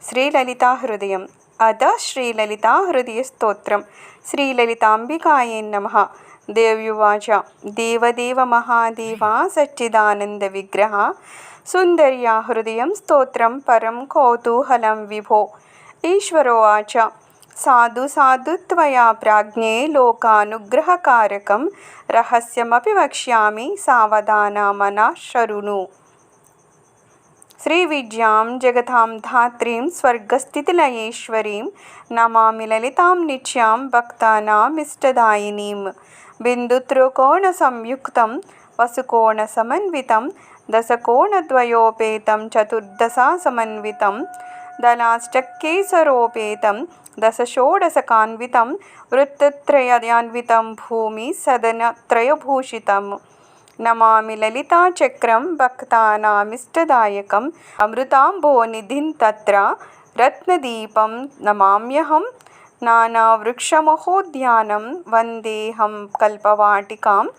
శ్రీలలితా హృదయం అథ శ్రీలలితా హృదయస్తోత్రం శ్రీలలితాంబికాయై నమః. దేవ్యువాచ దేవదేవ మహాదేవా సచ్చిదానంద విగ్రహ సుందర్యా హృదయం స్తోత్రం పరం కౌతూహలం విభో. ఈశ్వరోవాచ సాధు సాధు త్వయా ప్రాజ్ఞే లోకానుగ్రహకారకం రహస్యమపి వక్ష్యామి సావధాన మనః శృణు. శ్రీవిద్యాం జగతాం ధాత్రీం స్వర్గస్థితిలయేశ్వరీం నమామి లలితాం నిత్యాం భక్తానామిష్టదాయినీం. బిందుత్రికోణ సంయుక్తం వసుకోణ సమన్వితం దశకోణద్వయోపేతం చతుర్దశా సమన్వితం దళాష్టకేసరోపేతం దశషోడశకాన్వితం వృత్తత్రయాన్వితం భూమి సదనత్రయభూషితం. నమామి లలితాచక్రం భక్తానామిష్టదాయకం అమృతాంబోనిధిం తత్ర రత్నదీపం నమామ్యహం. నానావృక్షమహోద్యానం వందేహం కల్పవాటికాం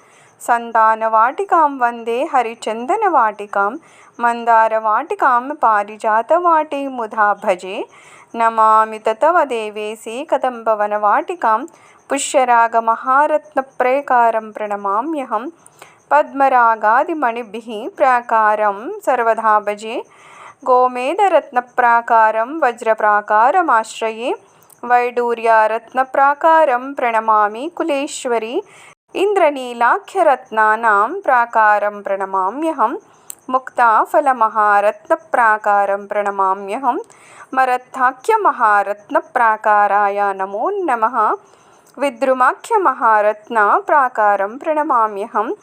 సంతానవాటికాం వందే హరిచందనవాటికాం మందారవాటికాం పారిజాతవాటిముదా భజే. నమామి తవ దేవేశీ కదంబవనవాటికాం పుష్యరాగమహారత్నప్రేకారం ప్రణమామ్యహం. పద్మరాగాదిమణిభిః ప్రాకారం సర్వదా భజే. గోమేధరత్నప్రాకారం వజ్రప్రాకారమాశ్రయే. వైడూర్యరత్నప్రాకారం ప్రణమామి కులేశ్వరి. ఇంద్రనీలాఖ్యరత్నానాం ప్రాకారం ప్రణమామ్యహం. ముక్తాఫలమహారత్నప్రాకారం ప్రణమామ్యహం. మరత్తాఖ్యమహారత్నప్రాకారాయ నమో నమః. విద్రుమాఖ్యమహారత్న ప్రాకారం ప్రణమామ్యహం.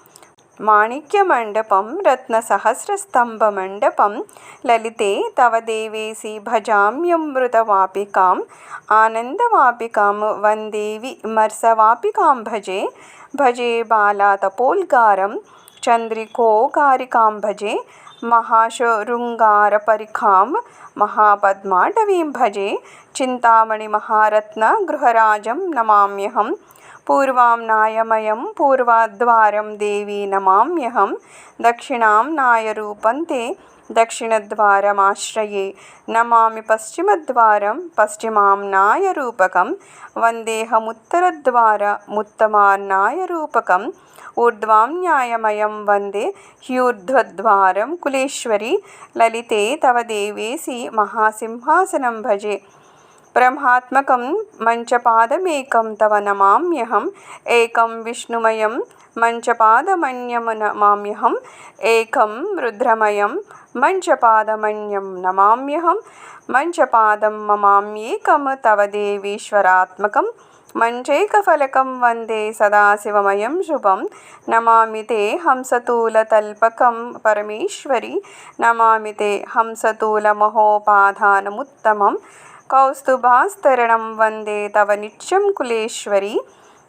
మాణిక్యమండపం రత్నసహస్రస్తంభమండపం లలితే తవ దేవేశీ భజామ్యమృతవాపికాం ఆనందవాపికాం వందే విమర్శవాపికాం భజే. భజే బాలాతపోల్గారం చంద్రికోగారికాం భజే. మహాశృంగారపరిఖాం మహాపద్మాటవీం భజే. చింతామణిమహారత్న గృహరాజం నమామ్యహం. పూర్వాం నాయమయం పూర్వద్వారం దేవీ నమామ్యహం. దక్షిణాం నాయరూపం తే దక్షిణద్వారమాశ్రయే. నమామి పశ్చిమద్వారం పశ్చిమాం నాయరూపకం వందేహముత్తరద్వారముత్తమాన్నాయరూపకం. ఊర్ధ్వాం న్యాయమయం వందే హ్యూర్ధ్వద్వారం కులేశ్వరి. లలితే తవ దేవేశీ మహాసింహాసనం భజే. బ్రహ్మాత్మకం మంచపాదమేకం తవ నమామ్యహం. ఏకం విష్ణుమయం మంచపాదమన్యం నమామ్యహం. ఏకం రుద్రమయం మంచపాదమన్యం నమామ్యహం. మంచపాదం మమామ్యేకం తవ దేవీశ్వరాత్మకం. మంచైకఫలకం వందే సదాశివమయం శుభం. నమామి తే హంసతూలతల్పకం పరమేశ్వరి. నమామి తే హంసతూలమహోపాధానముత్తమం. కౌస్తుభాస్తరణం వందే తవ నిత్యం కులేశ్వరి.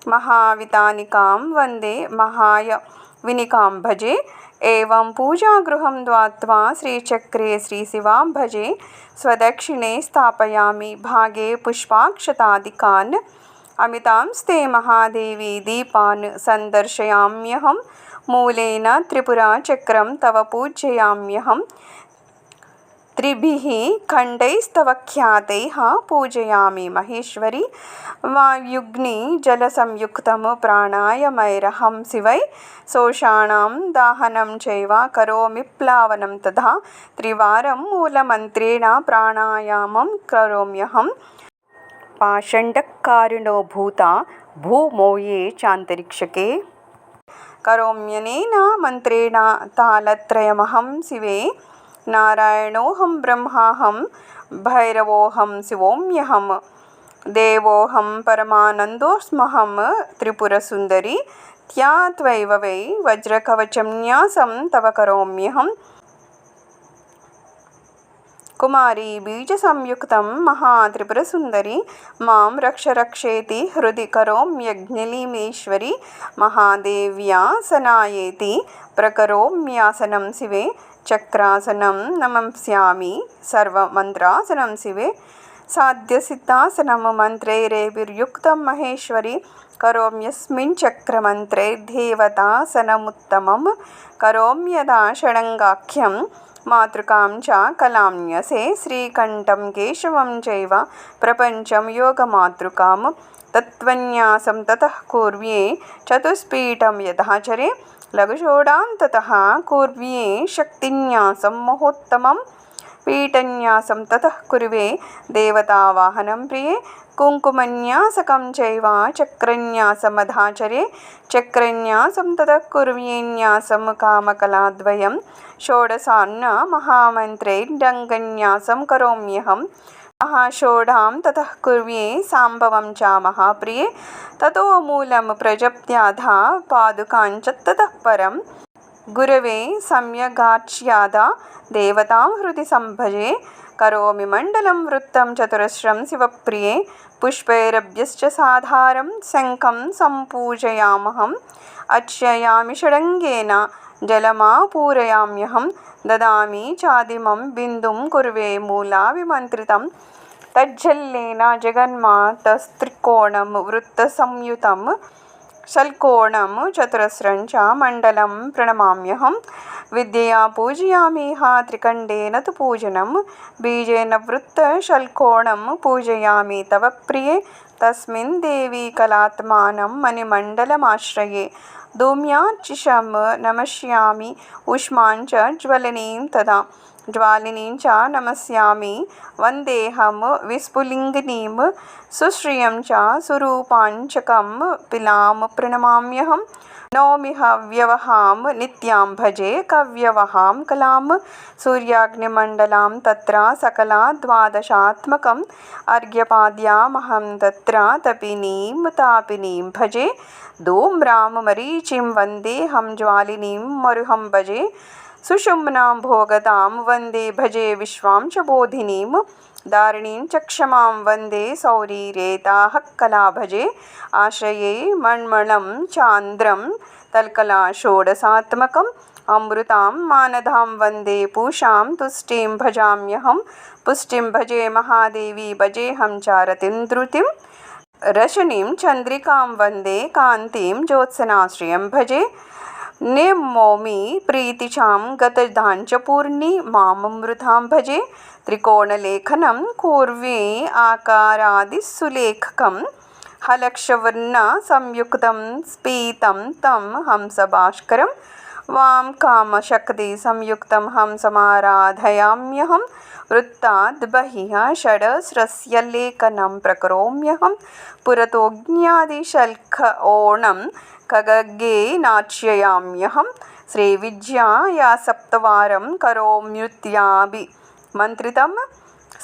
మహావితానికాం వందే మహాయవినికాం భజే. ఏవం పూజాగృహం ద్వాత్వా శ్రీచక్రే శ్రీశివాం భజే. స్వదక్షిణే స్థాపయామి భాగే పుష్పాక్షతాదికాన్. అమితాంస్తే మహాదేవి దీపాన్ సందర్శయామ్యహం. మూలేన త్రిపురాచక్రం తవ పూజయామ్యహం. త్రిభిః ఖండైస్తవ ఖ్యాతైః పూజయామి మహేశ్వరి. వాయుగ్ని జలసంయుక్తం ప్రాణాయామైరహం శివై. శోషాణం దాహనం చైవ కరోమి ప్లావనం తథా. త్రివారం మూలమంత్రేణ ప్రాణాయామం కరోమ్యహం. పాషండకారిణో భూత భూమో ఏ చాంతరిక్షకే. కరోమ్యనేన మంత్రేణ తాళత్రయమహం శివే. నారాయణోహం బ్రహ్మాహం భైరవోహం శివోమ్యహం. దేవోహం పరమానందోస్మహం త్రిపురసుందరి. త్యాత్వైవ వై వజ్రకవచం న్యాసం తవ కరోమ్యహం. కుమారీ బీజసంయుక్తం మహాత్రిపురసుందరి. మాం రక్ష రక్షేతి హృది కరోమ్యజ్ఞలీమేశ్వరి. మహాదేవ్యాసనాయేతి ప్రకరోమ్యాసనం శివే. చక్రాసనం నమస్యామి సర్వమంత్రాసనం శివే. సాధ్యసిద్ధాసనం మంత్రైరేభిర్యుక్తం మహేశ్వరి. కరోమ్యస్మిన్ చక్రమంత్రైర్దేవతాసనముత్తమం. కరోమ్యదా షడంగాఖ్యం मातृकां च कलाम्यसे श्रीकण्ठं केशवं चैव प्रपञ्चं योगमातृकां तत्त्वन्यासं ततः कुर्व्ये चतुष्पीठं यथाचरे लघुषोडां ततः कुर्व्ये शक्तिन्यासं महोत्तमं पीठन्यासं ततः कुर्वे देवतावाहनं प्रिये कुङ्कुमन्यासकं चैव चक्रन्यासमधाचरे चक्रन्यासं ततः कुर्व्येन्यासं कामकलाद्वयं षोडशान्न महामन्त्रैर्डङ्गन्यासं करोम्यहं महाषोडां ततः कुर्व्ये साम्भवं च महाप्रिये ततो मूलं प्रजप्त्याधा पादुकाञ्च ततः परं गुरवे सम्यगार्च्यादा देवतां हृदि सम्भजे करोमि मण्डलं वृत्तं चतुरस्रं शिवप्रिये पुष्पैरभ्यश्च साधारं शङ्खं सम्पूजयामहम् अर्चयामि षडङ्गेन जलमापूरयाम्यहं ददामि चादिमं बिन्दुं कुर्वे मूलाविमन्त्रितं तज्जल्लेन जगन्मातस्त्रिकोणं वृत्तसंयुतं षल्कोणं चतुरस्रं च मण्डलं प्रणमाम्यहं विद्यया पूजयामिह त्रिकण्डेन तु पूजनं बीजेन वृत्तषल्कोणं पूजयामि तव प्रिये तस्मिन् देवी कलात्मानं मणिमण्डलमाश्रये धूम्यार्चिषं नमस्यामि ऊष्मां च ज्वलनीं तदा ज्वालिनीं च नमस्यामि वन्देऽहं विस्फुलिङ्गिनीं सुश्रियं च सुरूपाञ्चकं पिलां प्रणमाम्यहं नौमिह व्यवहां नित्यां भजे कव्यवहां कलां सूर्याग्निमण्डलां तत्र सकला द्वादशात्मकम् अर्घ्यपाद्यामहं तत्र तपिनीं तापिनीं भजे धूम्रां मरीचिं वन्देऽहं ज्वालिनीं मरुहं भजे सुषुम्नां भोगतां वन्दे भजे विश्वां च बोधिनीं दारिणीं च क्षमां वन्दे सौरीरेताः कला भजे आश्रये मण्मलं चान्द्रं तल्कला षोडशात्मकम् अमृतां मानधां वन्दे पूषां तुष्टिं भजाम्यहं पुष्टिं भजे महादेवी भजेऽहं च रतिं द्रुतिं रशनीं चन्द्रिकां वन्दे कान्तिं ज्योत्सनाश्रियं भजे निर्मौमि प्रीतिचां गतदाञ्च पूर्णि माममृतां भजे त्रिकोणलेखनं कुर्वे आकारादिसुलेखकं हलक्षवर्णसंयुक्तं स्फीतं तं हंसभास्करं वां कामशक्तिसंयुक्तं हंसमाराधयाम्यहं वृत्ताद् बहिः षडस्रस्य लेखनं प्रकरोम्यहं पुरतोऽग्न्यादिशल्खओणं खगगे नाट्ययाम्यहं श्रीविद्या या सप्तवारं करोम्युत्याभिमन्त्रितं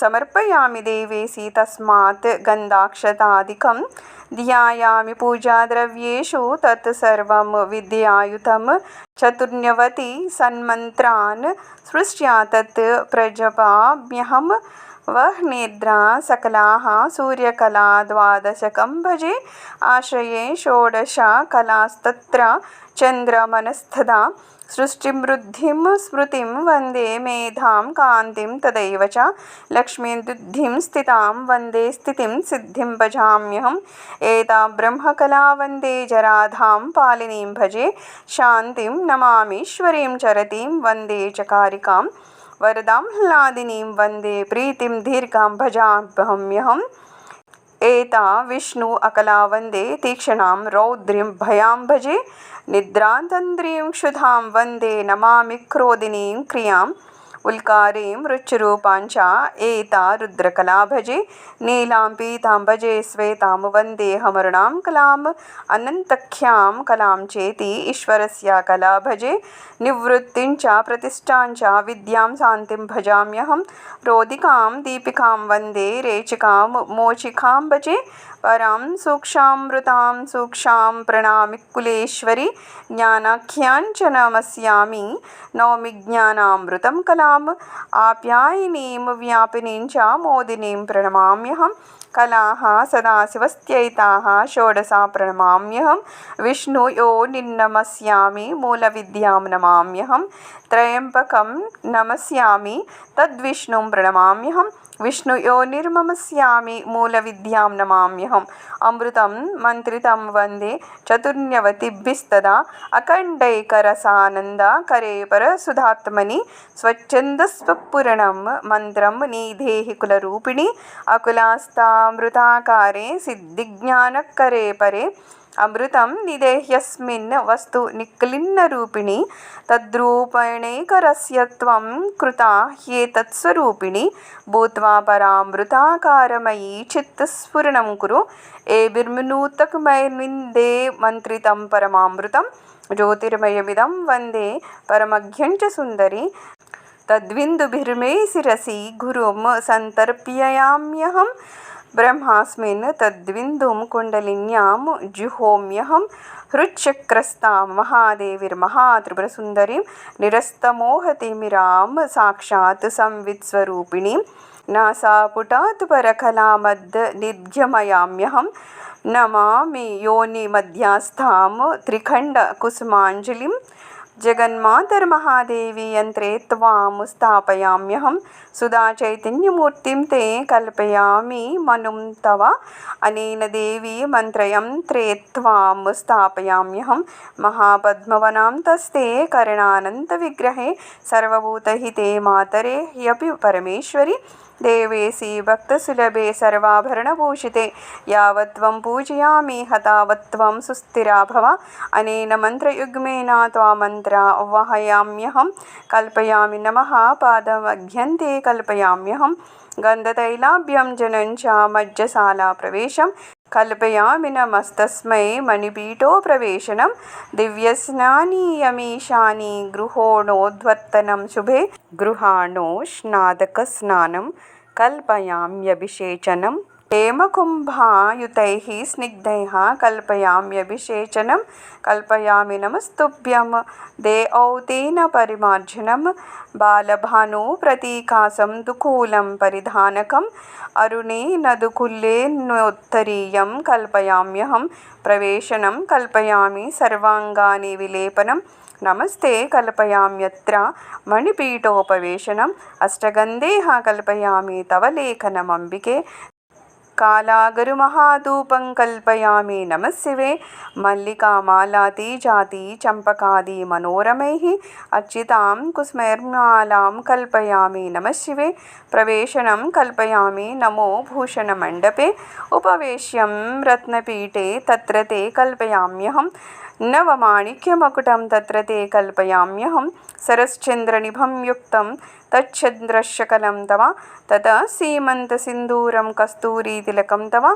समर्पयामि देवेसि तस्मात् गन्धाक्षतादिकं ध्यायामि पूजाद्रव्येषु तत् सर्वं विद्यायुतं चतुर्ण्यवति सन्मन्त्रान् सृष्ट्या तत् प्रजपाम्यहं वह्निद्रा सकलाः सूर्यकला द्वादशकं भजे आश्रये षोडश कलास्तत्र चन्द्रमनस्तदा सृष्टिवृद्धिं स्मृतिं वन्दे मेधां कान्तिं तदैव च लक्ष्मीं बुद्धिं स्थितां वन्दे स्थितिं सिद्धिं भजाम्यहम् एतां ब्रह्मकला वन्दे जराधां पालिनीं भजे शान्तिं नमामीश्वरीं चरतीं वन्दे चकारिकां वरदां ह्लादिनीं वन्दे प्रीतिं दीर्घां भजाम्यहम् एता विष्णु अकला वन्दे तीक्ष्णां रौद्रीं भयां भजे निद्रातन्द्रीं क्षुधां वन्दे नमामि क्रोधिनीं क्रियाम् उल्कारीं रुचिरूपां च एता रुद्रकला भजे नीलां पीतां भजे श्वेतां वन्देऽहमरुणां कलाम् अनन्तख्यां कलां चेति ईश्वरस्य कला भजे निवृत्तिं च प्रतिष्ठां च विद्यां शान्तिं भजाम्यहं रोदिकां दीपिकां वन्दे रेचिकां मोचिकां भजे परां सूक्षामृतां सूक्षां प्रणामि कुलेश्वरी ज्ञानाख्यां च नमस्यामि नौमि ज्ञानामृतं कलाम् आप्यायिनीं व्यापिनीं च मोदिनीं प्रणमाम्यहं कलाः सदाशिवस्त्यैताः षोडशा प्रणमाम्यहं विष्णुयोनिर्नमस्यामि मूलविद्यां नमाम्यहं त्र्यम्बकं नमस्यामि तद्विष्णुं प्रणमाम्यहं विष्णुयोनिर्नमस्यामि मूलविद्यां नमाम्यहम् अमृतं मन्त्रितं वन्दे चतुर्ण्यवतिभिस्तदा अखण्डैकरसानन्दकरे परसुधात्मनि स्वच्छन्दस्वपूरणं मन्त्रं निधेहि कुलरूपिणि अकुलास्तामृताकारे सिद्धिज्ञानकरे परे अमृतं निदेह्यस्मिन् वस्तु निक्लिन्नरूपिणि तद्रूपेणैकरस्य त्वं कृता ह्येतत्स्वरूपिणि भूत्वा परामृताकारमयी चित्तस्फुरणं कुरु एभिर्मिनूतकमैर्विन्दे मन्त्रितं परमामृतं ज्योतिर्मयमिदं वन्दे परमज्ञं च सुन्दरी तद्विन्दुभिर्मे शिरसि गुरुं सन्तर्पयाम्यहं ब्रह्मास्मिन् तद्विन्दुं कुण्डलिन्यां जुहोम्यहं हृच्चक्रस्तां महादेवीर्महात्रिपुरसुन्दरीं निरस्तमोहतिमिरां साक्षात् संवित्स्वरूपिणीं नासापुटात् परकलामद्निध्यमयाम्यहं नमामि योनिमध्यास्थां त्रिखण्डकुसुमाञ्जलिं जगन्मातर्महादेवी यन्त्रे त्वां स्थापयाम्यहं सुधाचैतन्यमूर्तिं ते कल्पयामि मनुं तव अनेन देवी मन्त्रयन्त्रे त्वां स्थापयाम्यहं महापद्मवनां तस्ते करणानन्तविग्रहे सर्वभूतहिते मातरे ह्यपि परमेश्वरि देवेशी भक्तसुलभे सर्वाभरणभूषिते यावत्त्वं पूजयामि तावत्त्वं सुस्थिरा भव अनेन मन्त्रयुग्मेन त्वामन्त्रा वहयाम्यहं कल्पयामि नमः पादमघ्यन्ते कल्पयाम्यहं गन्धतैलाभ्यं जनं च मज्जशालाप्रवेशं कल्पयामि नमस्तस्मै मणिपीठोपवेशनं दिव्यस्नानीयमीशानी गृहोणोद्वर्तनं शुभे गृहाणो स्नादकस्नानं कल्पयाम्यभिषेचनं हेमकुम्भायुतैः स्निग्धैः कल्पयाम्यभिषेचनं कल्पयामि नमस्तुभ्यं देऔतेन परिमार्जनं बालभानुप्रतीकासं दुकूलं परिधानकम् अरुणेन दुकूलेनोत्तरीयं कल्पयाम्यहं प्रवेशनं कल्पयामि सर्वाङ्गानि विलेपनं नमस्ते कल्पयाम्यत्र मणिपीठोपवेशनम् अष्टगन्धेः कल्पयामि तव लेखनमम्बिके कालागरुमहाधूपं कल्पयामि नमः शिवे मल्लिकामालातिजाति चम्पकादि मनोरमैः अर्चितां कुसुमैर्मालां कल्पयामि नमः शिवे प्रवेशनं कल्पयामि नमो भूषणमण्डपे उपवेश्यं रत्नपीठे तत्र ते कल्पयाम्यहं नवमाणिक्यमकुटं तत्र ते कल्पयाम्यहं सरश्चन्द्रनिभं युक्तं तच्छन्द्रशकलं तव ततः सीमन्तसिन्दूरं कस्तूरीतिलकं तव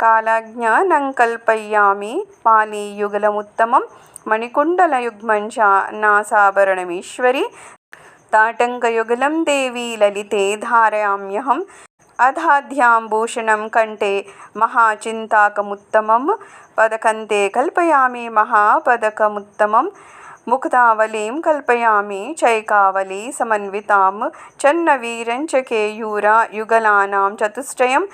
कालाज्ञानं कल्पयामि पाणियुगलमुत्तमं मणिकुण्डलयुग्मं च नासाभरणमीश्वरी ताटङ्कयुगलं देवी ललिते धारयाम्यहम् अधाध्यां भूषणं कण्ठे महाचिन्ताकमुत्तमं पदकन्ते कल्पयामि महापदकमुत्तमं मुक्तावलीं कल्पयामि चैकावली समन्वितां चन्नवीरं च केयूरयुगलानां चतुष्टयं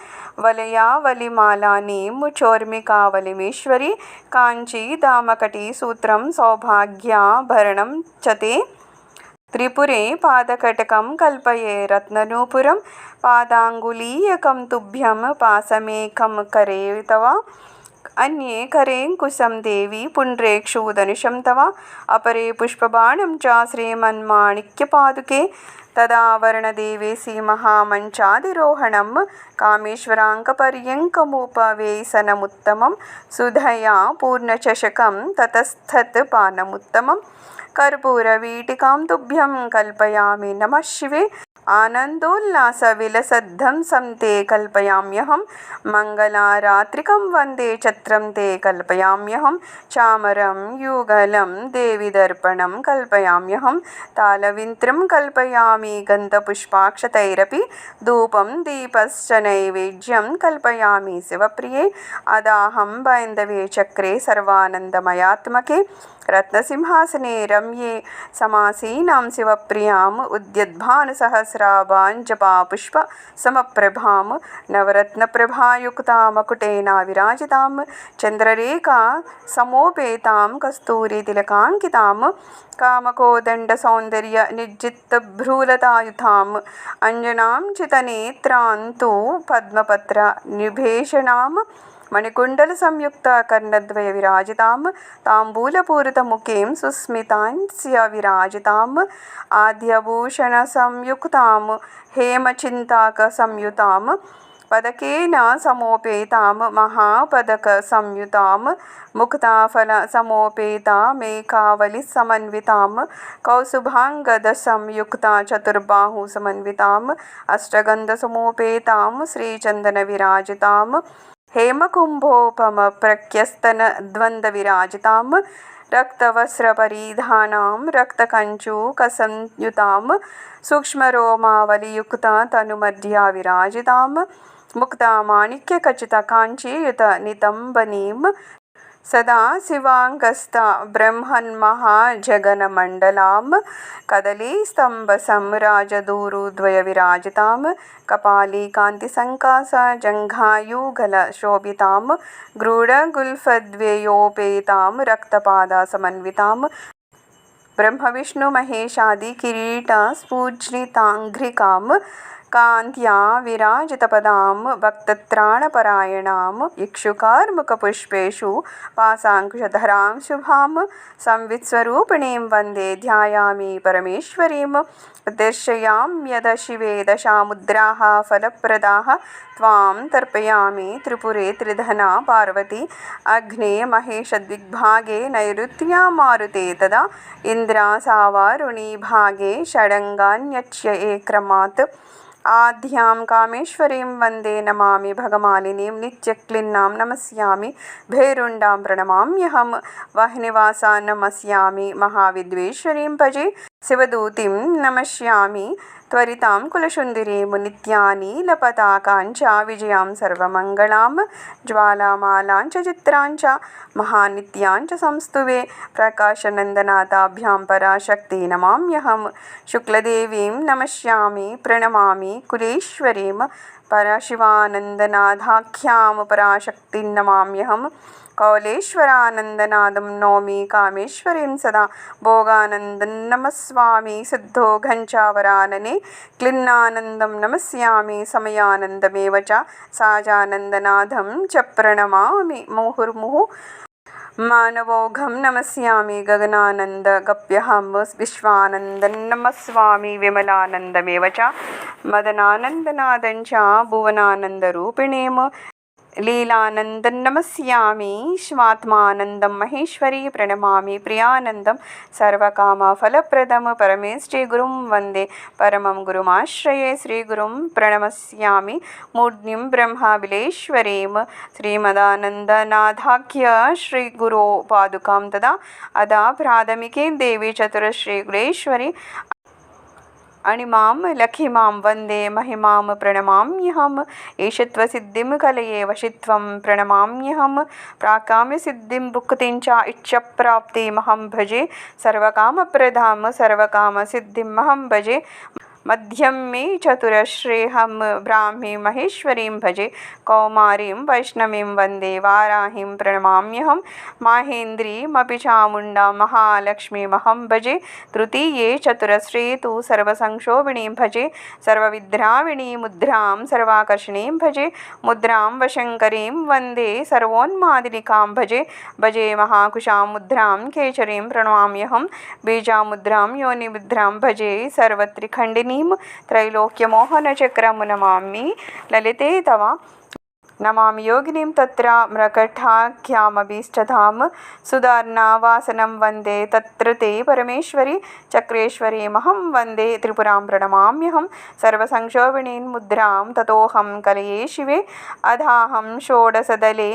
वलयावलिमालानीं चोर्मिकावलिमीश्वरी काञ्चीदामकटीसूत्रं सौभाग्याभरणं च ते त्रिपुरे पादकटकं कल्पये रत्ननूपुरं पादाङ्गुलीयकं तुभ्यं पासमेकं करे तव अन्ये करेङ्कुशं देवी पुण्ड्रेक्षुधनुषं तव अपरे पुष्पबाणं च श्रीमन्माणिक्यपादुके तदावरणदेवेशी महामञ्चाधिरोहणं कामेश्वराङ्कपर्यङ्कमुपवेशनमुत्तमं सुधया पूर्णचषकं ततस्तत्पानमुत्तमं कर्पूरवीटिकां तुभ्यं कल्पयामि नमः शिवे आनन्दोल्लासविलसद्धं ते कल्पयाम्यहं मङ्गलारात्रिकं वन्दे छत्रं ते कल्पयाम्यहं चामरं युगलं देवीदर्पणं कल्पयाम्यहं तालविन्त्रं कल्पयामि गन्धपुष्पाक्षतैरपि धूपं दीपश्च नैवेद्यं कल्पयामि शिवप्रिये अदाहं बैन्दवे चक्रे सर्वानन्दमयात्मके रत्नसिंहासने रम्ये समासीनां शिवप्रियाम् उद्यद्भानुसहस्राभां जपापुष्पसमप्रभां नवरत्नप्रभायुक्तां मकुटेनाविराजितां चन्द्ररेखा समोपेतां कस्तूरीतिलकाङ्कितां कामकोदण्डसौन्दर्यनिर्जितभ्रूलतायुताम् अञ्जनां चितनेत्रां तु पद्मपत्रनिभेषणां मणिकुण्डल संयुक्त कर्णद्वय विराजितां ताम्बूलपूरितमुखीं सुस्मितांस्य विराजितां आद्यभूषण संयुक्तां हेमचिन्ताक संयुतां पदकेन समोपेतां महापदक संयुतां मुक्ताफल समोपेतामेकावलि समन्वितां कौसुभाङ्गद संयुक्ता चतुर्बाहु समन्वितां अष्टगन्ध समोपेतां श्रीचन्दन विराजितां हेमकुम्भोपम प्रख्यस्तन द्वन्द्व विराजितां रक्तवस्त्रपरिधानां रक्तकञ्चुकसंयुतां सूक्ष्मरोमावलियुक्ता तनुमध्या विराजितां मुक्ता माणिक्यखचितकाञ्चीयुत नितम्बनीं सदा शिवाङ्गस्था ब्रह्मन्महाजगन्मण्डलां कदलीस्तम्भसंराजदूरुद्वय विराजितां कपाली कान्तिसङ्कासजङ्घायुगलशोभितां गृढगुल्फद्वयोपेतां रक्तपादासमन्वितां ब्रह्मविष्णुमहेशादिकिरीटस्फुज्झिताङ्घ्रिकां कान्त्या विराजितपदां भक्तत्राणपरायणां इक्षुकार्मुकपुष्पेषु पाशाङ्कुशधरां शुभां संवित्स्वरूपिणीं वन्दे ध्यायामि परमेश्वरीं दर्शयाम्यद शिवे दशामुद्राः फलप्रदाः त्वां तर्पयामि त्रिपुरे त्रिधना पार्वती अग्ने महेशद्विग्भागे नैऋत्या मारुते तदा इन्द्रा सावारुणी भागे षडङ्गान्यच्य एक्रमात् आद्यां कामेश्वरीं वन्दे नमामि भगमालिनीं नित्यक्लिन्नां नमस्यामि भैरुण्डां प्रणमाम्यहं वह्निवासां नमस्यामि महाविद्वेश्वरीं भजे शिवदूतीं नमस्यामि त्वरितां कुलशुन्दिरीं नित्यानीलपताकां च विजयां सर्वमङ्गलां ज्वालामालां च चित्रां च महानित्यां च संस्तुवे प्रकाशनन्दनाथाभ्यां पराशक्ति नमाम्यहं शुक्लदेवीं नमस्यामि प्रणमामि कुलेश्वरीं परशिवानन्दनाथाख्यां पराशक्तिं नमाम्यहं कौलेश्वरानन्दनादं नौमि कामेश्वरीं सदा भोगानन्दं नमस्वामि सिद्धो घञ्चावरानने क्लिन्नानन्दं नमस्यामि समयानन्दमेव च साजानन्दनाथं च प्रणमामि मुहुर्मुहुः मानवोघं नमस्यामि गगनानन्दगप्यहं विश्वानन्दं नमस्वामि विमलानन्दमेव च मदनानन्दनादं च भुवनानन्दरूपिणीं लीलानन्दं नमस्यामि स्वात्मानन्दं महेश्वरी प्रणमामि प्रियानन्दं सर्वकामफलप्रदं परमेष्ठिगुरुं वन्दे परमं गुरुमाश्रये श्रीगुरुं प्रणमस्यामि मूर्ध्निं ब्रह्मबिलेश्वरीं श्रीमदानन्दनाथाख्य श्रीगुरो पादुकां तदा अदा प्राथमिके देवी चतुरश्रीगुरेश्वरी अणिमां लखिमां वन्दे महिमां प्रणमाम्यहम् ईशत्वसिद्धिं कलये वशित्वं प्रणमाम्यहं प्राकाम्यसिद्धिं भुक्तिं च इच्छप्राप्तिमहं भजे सर्वकामप्रदां सर्वकामसिद्धिमहं भजे मध्यं मे चतुरश्रेहं ब्राह्मीं महेश्वरीं भजे कौमारीं वैष्णवीं वन्दे वाराहीं प्रणमाम्यहं माहेन्द्रीमपि चामुण्डां महालक्ष्मीमहं भजे तृतीये चतुरश्रे तु सर्वसंक्षोभिणीं भजे सर्वविद्राविणीं मुद्रां सर्वाकर्षणीं भजे मुद्रां वशङ्करीं वन्दे सर्वोन्मादिनिकां भजे भजे महाकुशां मुद्रां केचरीं प्रणमाम्यहं बीजामुद्रां योनिमुद्रां भजे सर्वत्रिखण्डिनी त्रैलोक्यमोहनचक्रं नमामि ललिते तव नमामि योगिनीं तत्र मृकटाख्यामभीष्टधाम सुधार्णावासनं वन्दे तत्र ते परमेश्वरी चक्रेश्वरीमहं वन्दे त्रिपुरां प्रणमाम्यहं सर्वसंक्षोभिणीं मुद्रां ततोऽहं कलये शिवे अधाहं षोडशदले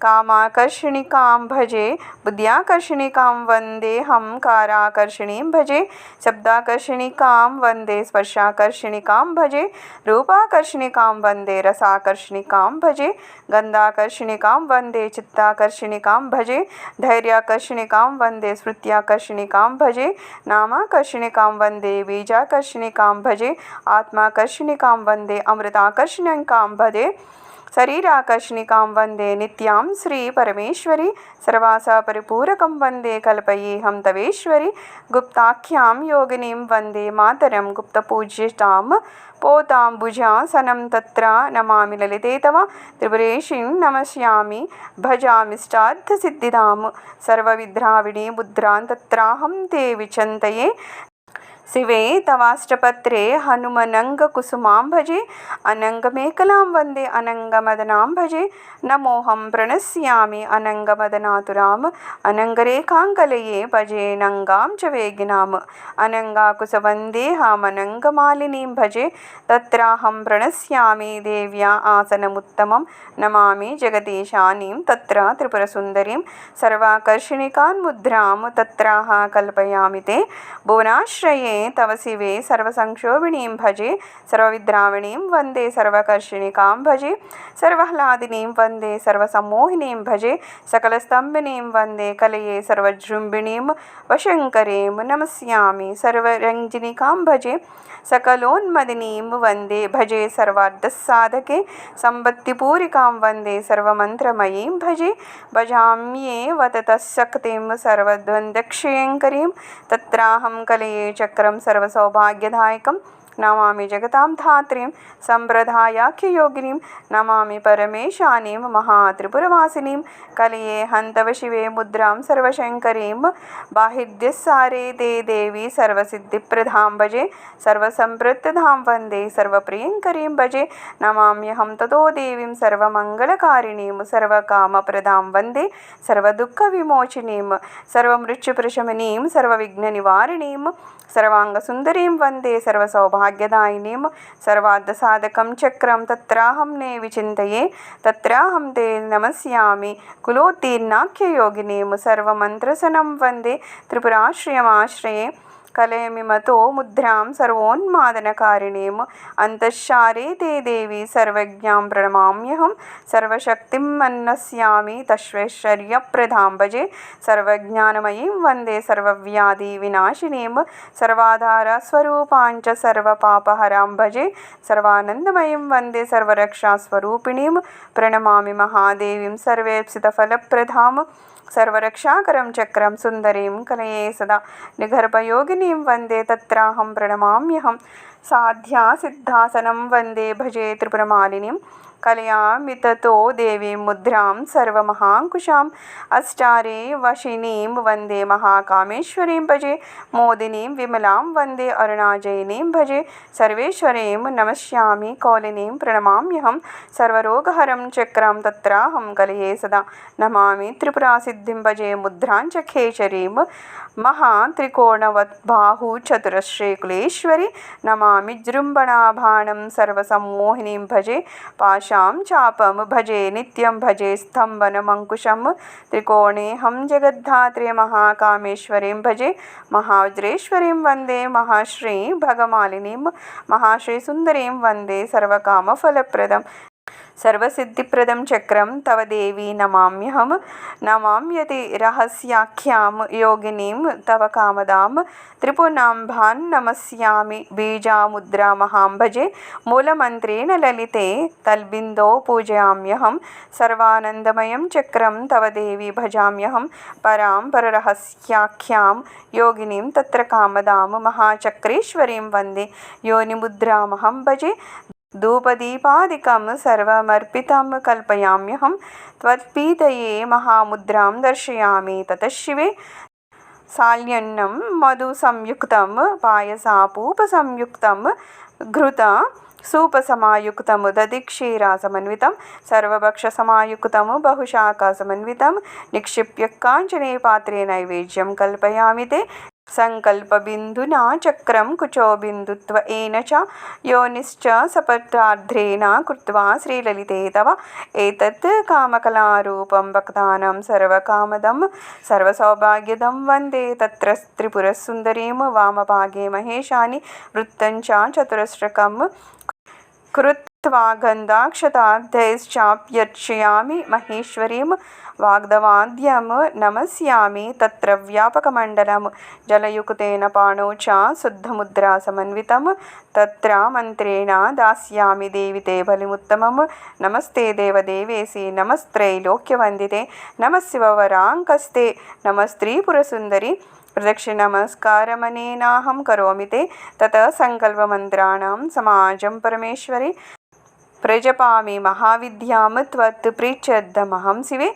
कामाकर्षणिकां भजे बुद्ध्याकर्षणिकां वन्देऽहं काराकर्षणीं भजे शब्दाकर्षणिकां वन्दे स्पर्शाकर्षणिकां भजे रूपाकर्षणिकां वन्दे रसाकर्षणिकां भजे गन्धाकर्षणिकां वन्दे चित्ताकर्षणिकां भजे धैर्याकर्षणिकां वन्दे स्मृत्याकर्षणिकां भजे नामाकर्षणिकां वन्दे बीजाकर्षणिकां भजे आत्माकर्षणिकां वन्दे अमृताकर्षणिकां भजे शरीराकर्षणिकां वन्दे नित्यां श्री परमेश्वरी सर्वासा परिपूरकं वन्दे कल्पयेऽहं तवेश्वरी गुप्ताख्यां योगिनीं वन्दे मातरं गुप्तपूज्यतां पोताम्बुजासनं तत्र नमामि ललिते तव त्रिपुरेशीं नमस्यामि भजामिष्टार्थसिद्धिदां सर्वविद्राविणी मुद्रां तत्राहं ते विचिन्तये शिवे तवाष्टपत्रे हनुमनङ्गकुसुमां भजे अनङ्गमेखलां वन्दे अनङ्गमदनां भजे नमोऽहं प्रणश्यामि अनङ्गमदनातुराम् अनङ्गरेखाङ्कलये भजे नङ्गां च वेगिनाम् अनङ्गाकुशवन्देहामनङ्गमालिनीं भजे तत्राहं प्रणश्यामि देव्या आसनमुत्तमं नमामि जगदीशानीं तत्र त्रिपुरसुन्दरीं सर्वाकर्षणिकान्मुद्रां तत्राह कल्पयामि ते भुवनाश्रये तव शिवे सर्वसंक्षोभिणीं भजे सर्वविद्राविणीं वन्दे सर्वकर्षणिकां भजे सर्वह्लादिनीं वन्दे सर्वसम्मोहिनीं भजे सकलस्तम्भिनीं वन्दे कलये सर्वजृम्भिणीं वशङ्करीं नमस्यामि सर्वरञ्जनिकां भजे सकलोन्मदिनीं वन्दे भजे सर्वार्थसाधके सम्पत्तिपूरिकां वन्दे सर्वमन्त्रमयीं भजे भजाम्येव ततः शक्तिं सर्वद्वन्द्वक्षयङ्करीं तत्राहं कलये चक्रं सर्वसौभाग्यदायकं नमामि जगतां धात्रीं सम्प्रदायाख्ययोगिनीं नमामि परमेशानीं महात्रिपुरवासिनीं कलये हन्तव शिवे मुद्रां सर्वशङ्करीं बाहिर्यस्सारे ते देवी सर्वसिद्धिप्रदां भजे सर्वसम्पृक्तधां वन्दे सर्वप्रियङ्करीं भजे नमाम्यहं ततो देवीं सर्वमङ्गलकारिणीं सर्वकामप्रदां वन्दे सर्वदुःखविमोचिनीं सर्वमृत्युप्रशमनीं सर्वविघ्ननिवारिणीं सर्वाङ्गसुन्दरीं वन्दे सर्वसौभाग्यदायिनीं सर्वार्थसाधकं चक्रं तत्राहं ने विचिन्तये तत्राहं ते नमस्यामि कुलोत्तीर्णाख्ययोगिनीं सर्वमन्त्रसनं वन्दे त्रिपुराश्रयमाश्रये कलयमिमतो मुद्रां सर्वोन्मादनकारिणीम् अन्तःशारे ते देवी सर्वज्ञां प्रणमाम्यहं सर्वशक्तिं मन्नस्यामि तस्वैश्वर्यप्रदां भजे सर्वज्ञानमयीं वन्दे सर्वव्याधिविनाशिनीं सर्वाधारस्वरूपां च सर्वपापहरां भजे सर्वानन्दमयीं वन्दे सर्वरक्षास्वरूपिणीं प्रणमामि महादेवीं सर्वेप्सितफलप्रदां सर्वरक्षाकरं चक्रं सुन्दरीं कलये सदा निगर्भयोगिनीं वन्दे तत्राहं प्रणमाम्यहं साध्या सिद्धासनं वन्दे भजे त्रिपुरमालिनीं कलयामि ततो देवीं मुद्रां सर्वमहाङ्कुशाम् अष्टारे वशिनीं वन्दे महाकामेश्वरीं भजे मोदिनीं विमलां वन्दे अरुणाजयिनीं भजे सर्वेश्वरीं नमस्यामि कौलिनीं प्रणमाम्यहं सर्वरोगहरं चक्रं तत्राहं कलये सदा नमामि त्रिपुरासिद्धिं भजे मुद्रां च खेचरीं महात्रिकोणवद्बाहुचतुरश्रेकुलेश्वरी नमामि जृम्भणाभाणं सर्वसम्मोहिनीं भजे पाशां चापं भजे नित्यं भजे स्तम्भनमङ्कुशं त्रिकोणेऽहं जगद्धात्रे महाकामेश्वरीं भजे महावज्रेश्वरीं वन्दे महाश्री भगमालिनीं महाश्रीसुन्दरीं वन्दे सर्वकामफलप्रदं सर्वसिद्धिप्रदं चक्रं तव देवी नमाम्यहं नमाम्यति रहस्याख्यां योगिनीं तव कामदां त्रिपुनाम्भां नमस्यामि बीजामुद्रामहां भजे मूलमन्त्रेण ललिते तल्बिन्दो पूजयाम्यहं सर्वानन्दमयं चक्रं तव देवी भजाम्यहं परां पररहस्याख्यां योगिनीं तत्र कामदां महाचक्रेश्वरीं वन्दे योनिमुद्रामहं भजे धूपदीपादिकं सर्वमर्पितं कल्पयाम्यहं त्वत्पीतये महामुद्रां दर्शयामि ततः शिवे साल्यन्नं मधुसंयुक्तं पायसापूपसंयुक्तं घृत सूपसमायुक्तं दधिक्षीरासमन्वितं सर्वभक्षसमायुक्तं बहुशाकासमन्वितं निक्षिप्य काञ्चने पात्रे नैवेद्यं कल्पयामि ते संकल्पबिन्दुना चक्रं कुचोबिन्दुत्वेन च योनिश्च सपत्रार्ध्रेण कृत्वा श्रीललिते तव एतत् कामकलारूपं भक्तानां सर्वकामदं सर्वसौभाग्यदं वन्दे तत्र त्रिपुरसुन्दरीं वामभागे महेशानि वृत्तं च चतुरस्रकं कृत् त्वा गन्धाक्षतार्थैश्चाप्यर्चयामि महेश्वरीं वाग्दवाद्यं नमस्यामि तत्र व्यापकमण्डलं जलयुक्तेन पाणौ च शुद्धमुद्रा समन्वितं तत्र मन्त्रेण दास्यामि देवि ते बलिमुत्तमं नमस्ते देवदेवेसि नमस्त्रैलोक्यवन्दिते नमः शिववराङ्कस्ते नमस्त्रिपुरसुन्दरि प्रदक्षिणनमस्कारमनेनाहं करोमि ते ततः सङ्कल्पमन्त्राणां समाजं परमेश्वरि प्रजपामि महाविद्यां त्वत् प्रीत्यर्थमहं शिवे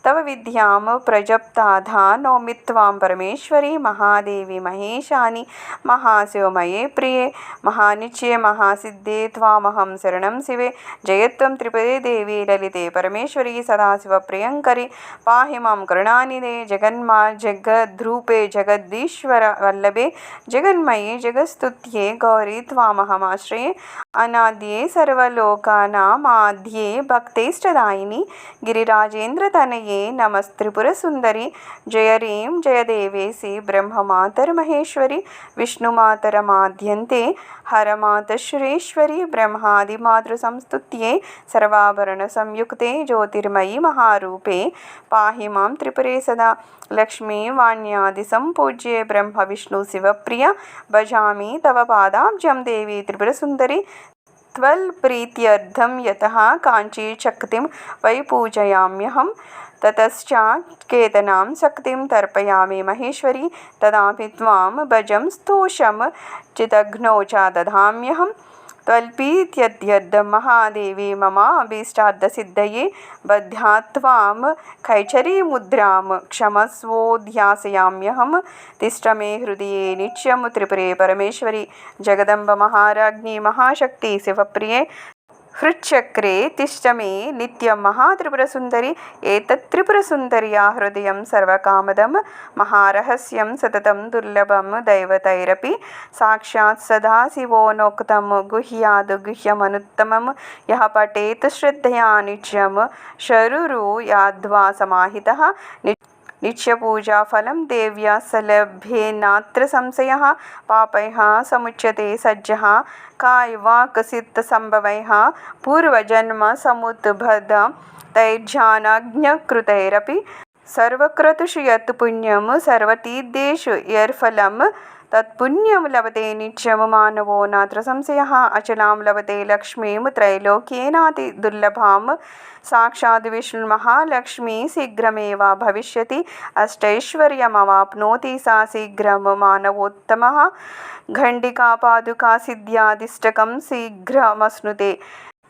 तव विद्यां प्रजप्ताधा नौमि त्वां परमेश्वरी महादेवी महेशानि महाशिवमये प्रिये महानिच्ये महासिद्धे त्वामहं शरणं शिवे जयत्वं त्रिपदे देवी ललिते परमेश्वरी सदाशिवप्रियङ्करि पाहि मां करुणानिधे जगन्मा जगद्रूपे जगदीश्वर वल्लभे जगन्मये जगत्स्तुत्ये गौरी त्वामहमाश्रये अनाद्ये सर्वलोकानामाध्ये भक्तेष्टदायिनि गिरिराजेन्द्रतनये नमस्त्रिपुरसुन्दरि जय ह्रीं जयदेवेसि ब्रह्ममातर्महेश्वरि विष्णुमातरमाद्यन्ते हरमातश्रेश्वरि ब्रह्मादिमातृसंस्तुत्ये सर्वाभरणसंयुक्ते ज्योतिर्मयि महारूपे पाहि मां त्रिपुरे सदा लक्ष्मी वाण्यादिसम्पूज्ये ब्रह्मविष्णुशिवप्रिया भजामि तव पादाब्जं देवी त्रिपुरसुन्दरि त्वल्प्रीत्यर्थं यतः काञ्चीशक्तिं वै पूजयाम्यहं ततश्च केतनां शक्तिं तर्पयामि महेश्वरी तदापि त्वां भजं स्तोषं चिदग्नौ च दधाम्यहं त्वल्पीत्यर्थं महादेवी मम अभीष्टार्थसिद्धये बद्ध्या त्वां कैचरीमुद्रां क्षमस्वोध्यासयाम्यहं तिष्ठ मे हृदये नित्यं त्रिपुरे परमेश्वरी जगदम्ब महाराज्ञी महाशक्ति शिवप्रिये हृच्चक्रे तिष्ठ मे नित्यं महात्रिपुरसुन्दरि एतत् त्रिपुरसुन्दर्या हृदयं सर्वकामदं महारहस्यं सततं दुर्लभं दैवतैरपि साक्षात् सदाशिवोनोक्तं गुह्याद् गुह्यमनुत्तमं यः पठेत् श्रद्धया नित्यं शरुरुयाद्वा समाहितः नित्यपूजाफलं देव्या सलभ्येनात्र संशयः पापैः समुच्यते सज्जः कायवाक्सिद्धसम्भवैः पूर्वजन्मसमुद्भूतैर्जानाज्ञकृतैरपि सर्वक्रतुषु यत् पुण्यं सर्वतीर्थेषु यर्फलं तत्पुण्यं लभते नित्यं मानवो नात्र संशयः अचलां लभते लक्ष्मीं त्रैलोक्येनाति दुर्लभां साक्षात् विष्णुर्महालक्ष्मी शीघ्रमेव भविष्यति अष्टैश्वर्यमवाप्नोति सा शीघ्रं मानवोत्तमः घण्टिकापादुका सिद्ध्यादिष्टकं शीघ्रमश्नुते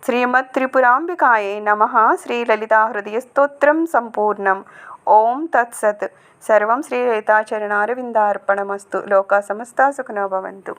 श्रीमत्त्रिपुराम्बिकायै नमः श्रीललिताहृदयस्तोत्रं सम्पूर्णम् ओं तत्सत् सर्वं श्रीललिताचरणारविन्दार्पणमस्तु लोकाः समस्ताः सुखिनो भवन्तु।